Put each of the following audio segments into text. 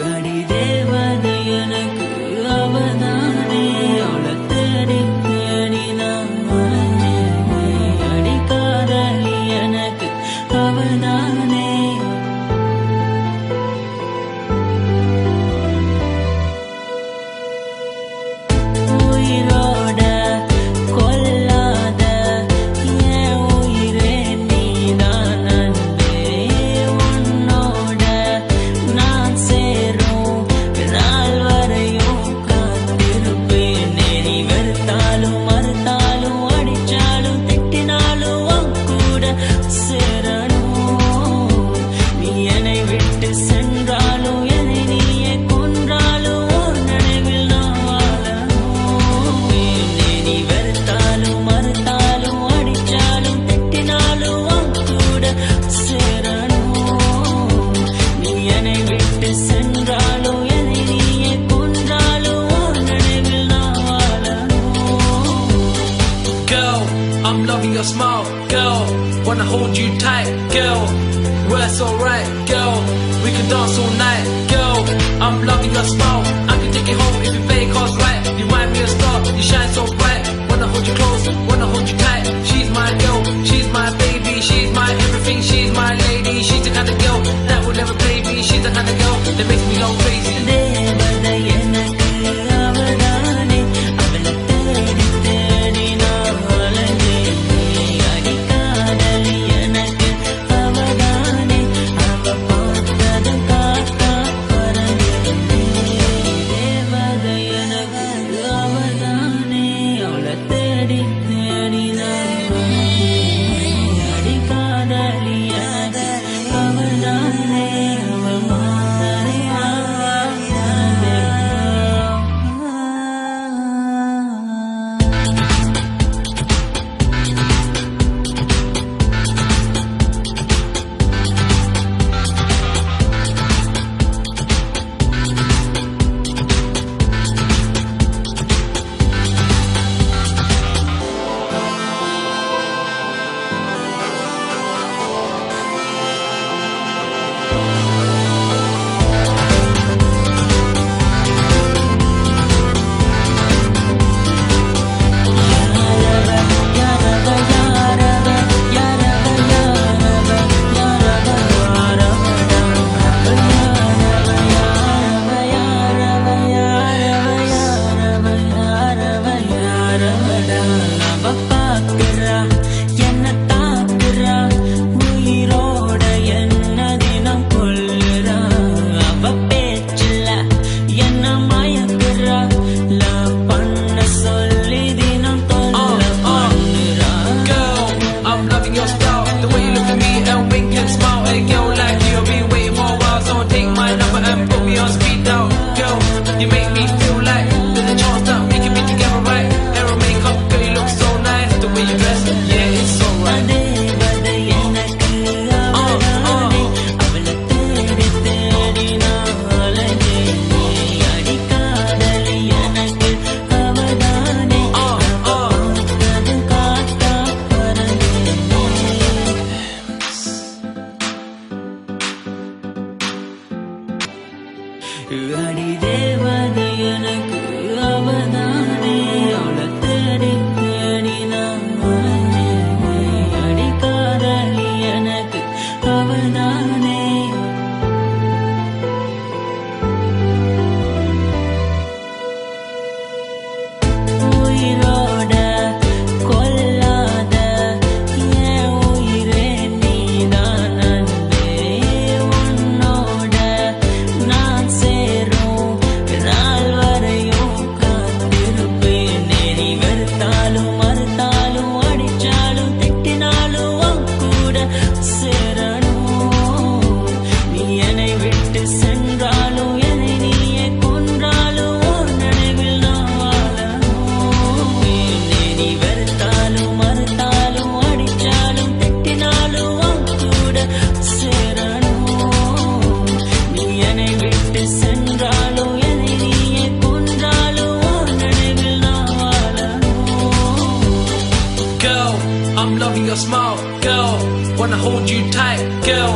அடி தேவதை எனக்கு அவதானே அவளை தேடி தேடி நான் மறந்தேன் அடி காதலி எனக்கு அவதானே உயிரோட கொல்லாத என் உயிரே நீதான் அன்பே உன்னோட நான் சேரும் நாள் வரையும் காத்திருப்பேன் நீ வெறுத்தாலும் மறுத்தாலும் அடிச்சாலும் திட்டினாலும் உன் கூட சேரணும் நீ என்னை விட்டு சென்றாலும் என்னை நீயே கொன்றாலும் ஒரு நினைவில் நான் வாழணும் நீ வெறுத்தாலும் மறுத்தாலும் அடிச்சாலும் திட்டினாலும் உன் கூட சேரணும் நீ என்னை விட்டு சென்றாலும் என்னை நீயே கொன்றாலும் ஒரு நினைவில் நான் வாழணும் Girl, I'm loving your smile, girl. Wanna hold you tight, girl. Well, it's alright, girl. We can dance all night, girl. I'm loving your smile. I can take you home if you play cards right. You remind me of a star, you shine so bright. Wanna hold you close, wanna hold you tight. She's my girl, she's my baby, she's my everything, she's my lady. She's the kind of girl that will never play me. She's the kind of girl that makes me go crazy. தேவதை எனக்கு அவதானே அவளை தேடி தேடி நான் அலைஞ்சேன் அடி காதலி எனக்கு அவதானே அவ பார்த்தது காத்தா பறந்தேன் தேவதை எனக்கு அவதானே அவளை வெறுத்தாலும் மறுத்தாலும் அடிச்சாலும் திட்டினாலும் உன் கூட சேரணும். நீ என்னை விட்டு சென்றாலும் என்னை நீயே கொன்றாலும் உன் நினைவில் நான் வாழணும். என்னை நீ வெறுத்தாலும் மறுத்தாலும் அடிச்சாலும் திட்டினாலும் உன் கூட சேரணும். நீ என்னை விட்டு சென்றாலும் என்னை நீயே கொன்றாலும் உன் நினைவில் நான் வாழணும். Girl, I'm loving your smile. Girl, wanna hold you tight. Girl,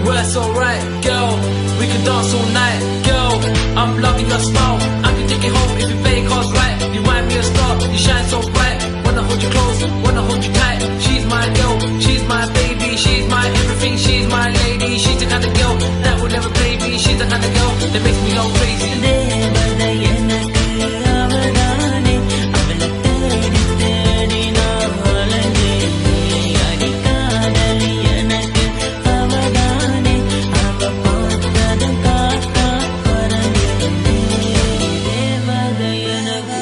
well, it's alright. Girl, we can dance all night. Girl, I'm loving your smile. I can take you home if you play cards right. You wind me a star, you shine so bright. Wanna hold you close, wanna hold you tight. She's my girl, she's my baby, she's my everything, she's my lady. She's the kind of girl that will never play me. She's the kind of girl that makes me go crazy. தேவதை எனக்கு அவதானே, அவளை தேடி தேடி நான் அலைஞ்சேன். அடிக்காதலி எனக்கு அவதானே, அவ பார்த்ததும் காத்தா பறந்தேன். தேவதை எனக்கு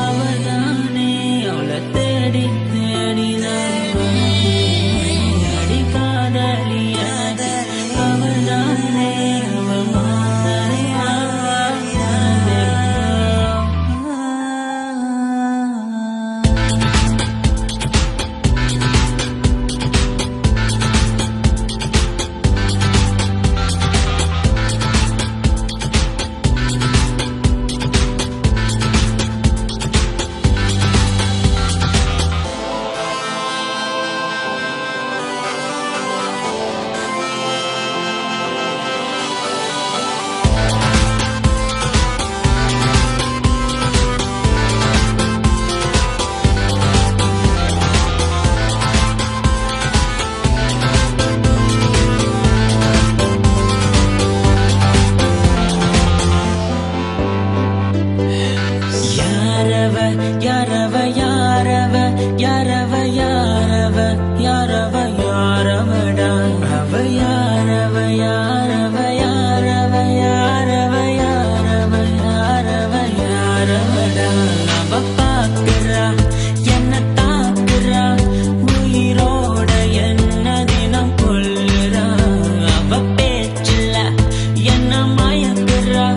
அவதானே, அவளை தேடி தேடி நான் அலைஞ்சேன். அடிக்காதலி எனக்கு அவதானே, அவ பார்த்ததும் யாரவ யாரவ யாரவ யாரவ யாரவ யாரவ யாரவடா, அவ யாரவ யாரவ யாரவ யாரவ யாரவ யாரவ யாரவடா. அவ பாக்குறா என்ன தாக்குறா, உயிரோட என்ன தினம் கொல்லுறா. அவ பேச்சுல என்ன மயக்குறா,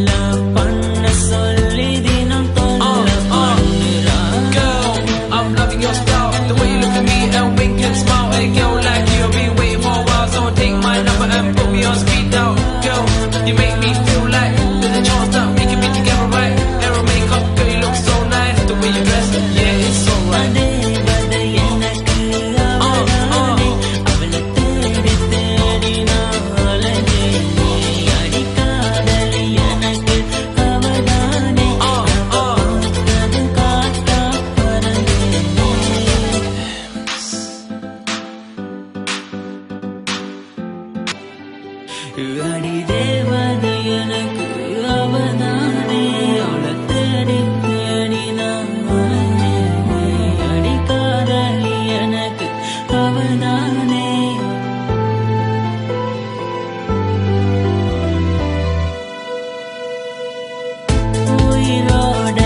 லவ் பண்ண சொல்லி தினம் தொல்ல பண்ணுறா. Girl, I'm loving your style. The way you look at me and wink and smile. A girl like you, I've been waiting for a while. So take my number and put me on speed dial. Girl, you make me feel like there's a chance that we can be together, right? Hair and makeup, girl, you look so nice. The way you dress, yeah, it's so right. தேவதை எனக்கு அவதானே, அவளை தேடி தேடி நான் அலைஞ்சேன். அடிக்காதலி எனக்கு அவதானே, அவ பார்த்ததும் காத்தா பறந்தேன். அடி தேவதை எனக்கு அவதானே, அவளை தேடி தேடி நான் அலைஞ்சேன். அடிக்காதலி எனக்கு அவதானே. உயிரோட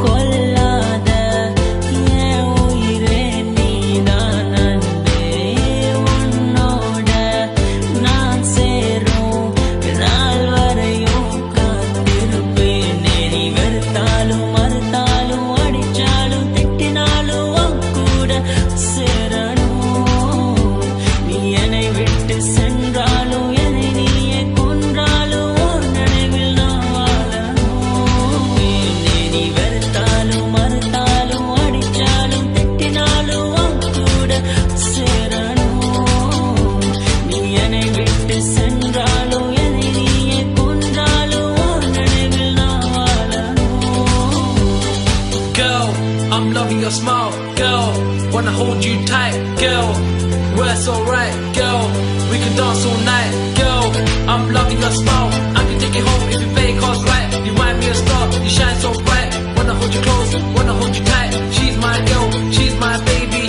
கொல்லாத என் உயிரே நீதான் அன்பே. உன்னோட நான் சேரும் நாள் வரையும் காத்திருப்பேன். நீ வெறுத்தாலும் மறுத்தாலும் அடிச்சாலும் திட்டினாலும் உன் கூட சேரணும். நீ என்னை விட்டு சென்றாலும் என்னை நீயே கொன்றாலும் உன் நினைவில் நான் வாழணும். என்னை நீ வெறுத்தாலும் மறுத்தாலும் அடிச்சாலும் திட்டினாலும் உன் கூட சேரணும். நீ என்னை விட்டு சென்றாலும் என்னை நீயே கொன்றாலும் உன் நினைவில் நான் வாழணும். Girl, I'm loving your smile. Girl, wanna hold you tight. Girl, well, it's alright. Girl, we can dance all night. Girl, I'm loving your smile. I can take you home if you play cards right. You wind me a star, you shine so bright. Wanna hold you close, wanna hold you tight. She's my girl, she's my baby,